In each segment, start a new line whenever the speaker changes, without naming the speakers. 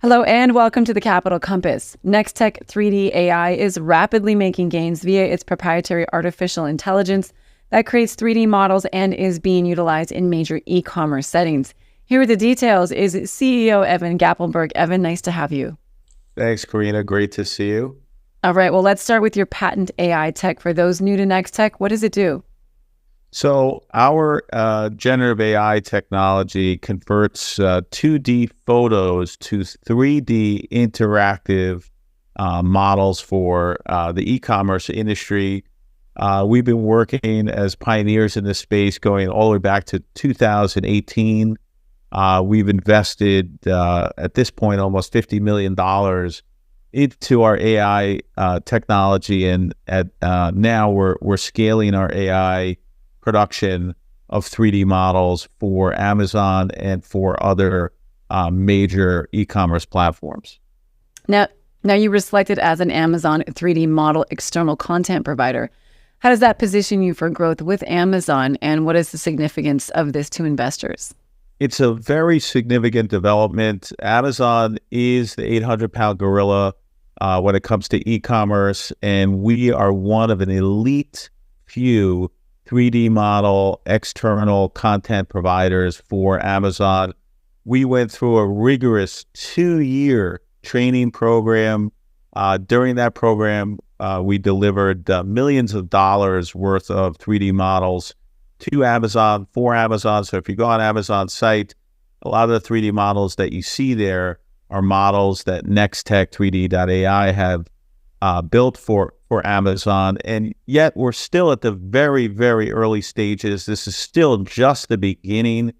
Hello and welcome to the Capital Compass. Nextech3d.ai is rapidly making gains via its proprietary artificial intelligence that creates 3D models and is being utilized in major e-commerce settings. Here with the details is CEO Evan Gappelberg. Evan, nice to have you.
Thanks, Karina. Great to see you.
All right, well, let's start with your patent AI tech. For those new to Nextech, what does it do?
So our generative AI technology converts 2D photos to 3D interactive models for the e-commerce industry. We've been working as pioneers in this space going all the way back to 2018. We've invested at this point almost $50 million into our AI technology, and now we're scaling our AI production of 3D models for Amazon and for other major e-commerce platforms.
Now you were selected as an Amazon 3D model external content provider. How does that position you for growth with Amazon, and what is the significance of this to investors?
It's a very significant development. Amazon is the 800-pound gorilla when it comes to e-commerce, and we are one of an elite few 3D model external content providers for Amazon. We went through a rigorous 2-year training program. During that program, we delivered millions of dollars worth of 3D models to Amazon, for Amazon. So if you go on Amazon's site, a lot of the 3D models that you see there are models that Nextech3d.ai have built for Amazon, and yet we're still at the very, very early stages. This is still just the beginning.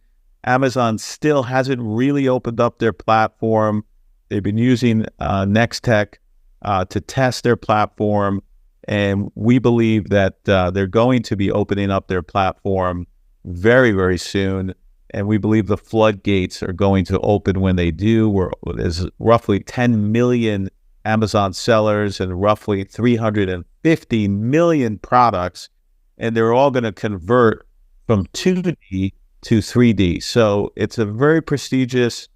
Amazon still hasn't really opened up their platform. They've been using Nextech to test their platform, and we believe that they're going to be opening up their platform very, very soon. And we believe the floodgates are going to open when they do. There's roughly 10 million Amazon sellers and roughly 350 million products, and they're all going to convert from 2D to 3D. So it's a very prestigious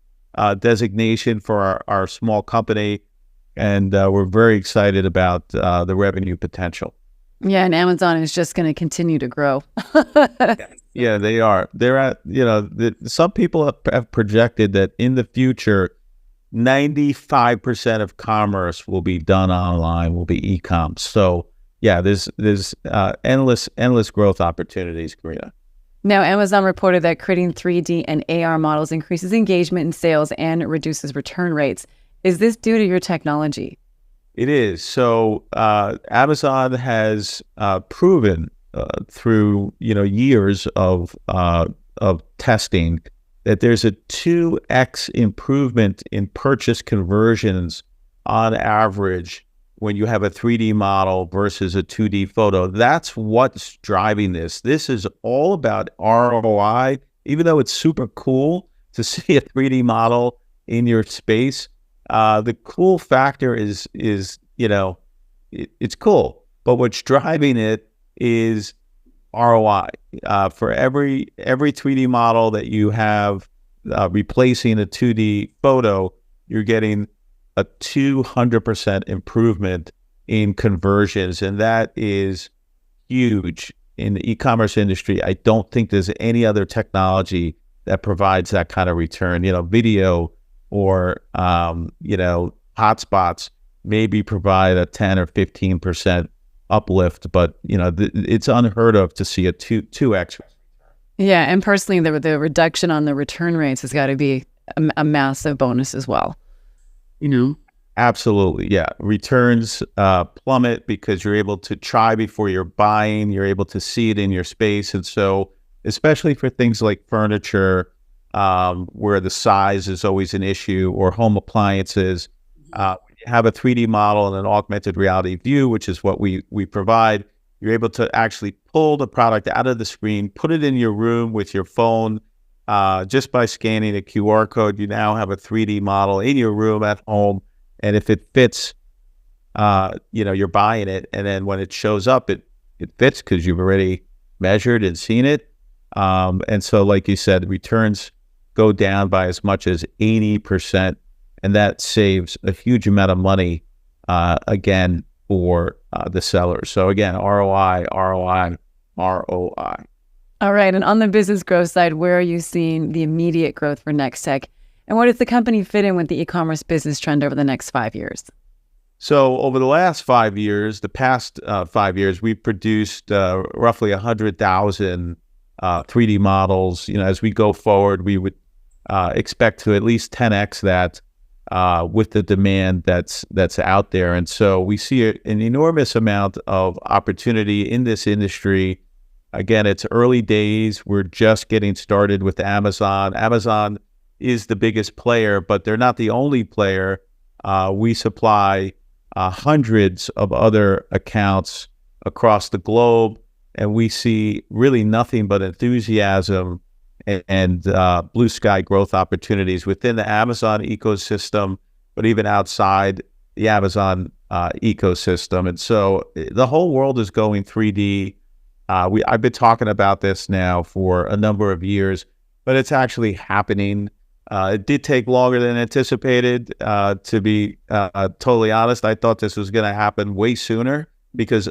designation for our small company, and we're very excited about the revenue potential.
Yeah, and Amazon is just going to continue to grow.
Yeah, they are. They're at, some people have projected that in the future, 95% of commerce will be done online, will be e-com. So yeah, there's endless growth opportunities, Karina.
Now, Amazon reported that creating 3D and AR models increases engagement in sales and reduces return rates. Is this due to your technology?
It is. So Amazon has proven through years of testing that there's a 2x improvement in purchase conversions on average when you have a 3D model versus a 2D photo. That's what's driving this. This is all about ROI. Even though it's super cool to see a 3D model in your space, the cool factor is it's cool. But what's driving it is ROI. For every 3D model that you have replacing a 2D photo, you're getting a 200% improvement in conversions, and that is huge in the e-commerce industry. I don't think there's any other technology that provides that kind of return. Video or hotspots maybe provide a 10 or 15% uplift, but it's unheard of to see a 2x.
Yeah, and personally, the reduction on the return rates has got to be a massive bonus as well.
Absolutely, yeah. Returns plummet because you're able to try before you're buying. You're able to see it in your space, and so especially for things like furniture, where the size is always an issue, or home appliances. Have a 3D model and an augmented reality view, which is what we provide. You're able to actually pull the product out of the screen, put it in your room with your phone. Just by scanning a QR code, you now have a 3D model in your room at home. And if it fits, you're buying it. And then when it shows up, it fits because you've already measured and seen it. And so, like you said, returns go down by as much as 80%. and that saves a huge amount of money, again, for the sellers. So again, ROI, ROI, ROI.
All right. And on the business growth side, where are you seeing the immediate growth for Nextech? And what does the company fit in with the e-commerce business trend over the next 5 years?
So over the last 5 years, the past 5 years, we've produced roughly 100,000 3D models. As we go forward, we would expect to at least 10x that with the demand that's out there. And so we see an enormous amount of opportunity in this industry. Again, it's early days. We're just getting started with Amazon. Amazon is the biggest player, but they're not the only player. We supply hundreds of other accounts across the globe, and we see really nothing but enthusiasm and blue sky growth opportunities within the Amazon ecosystem, but even outside the Amazon ecosystem. And so the whole world is going 3D. I've been talking about this now for a number of years, but it's actually happening. It did take longer than anticipated, to be totally honest. I thought this was going to happen way sooner because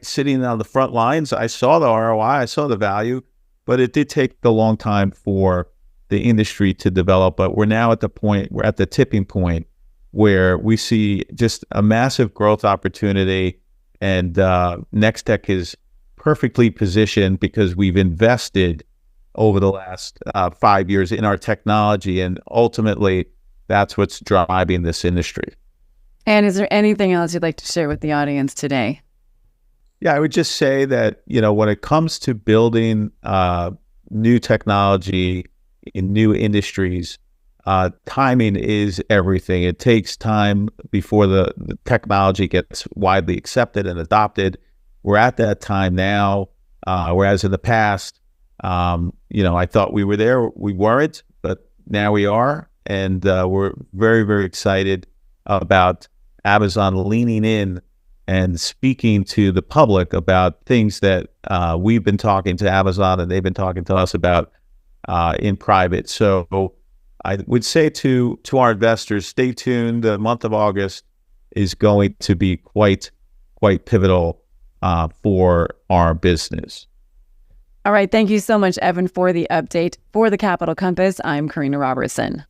sitting on the front lines, I saw the ROI, I saw the value, but it did take a long time for the industry to develop. But we're now at the tipping point where we see just a massive growth opportunity, and Nextech is perfectly positioned because we've invested over the last 5 years in our technology, and ultimately that's what's driving this industry.
And is there anything else you'd like to share with the audience today?
Yeah, I would just say that, when it comes to building new technology in new industries, timing is everything. It takes time before the technology gets widely accepted and adopted. We're at that time now, whereas in the past, I thought we were there. We weren't, but now we are. And we're very, very excited about Amazon leaning in and speaking to the public about things that we've been talking to Amazon and they've been talking to us about in private. So I would say to our investors, stay tuned. The month of August is going to be quite pivotal for our business.
All right. Thank you so much, Evan, for the update. For the Capital Compass, I'm Karina Robertson.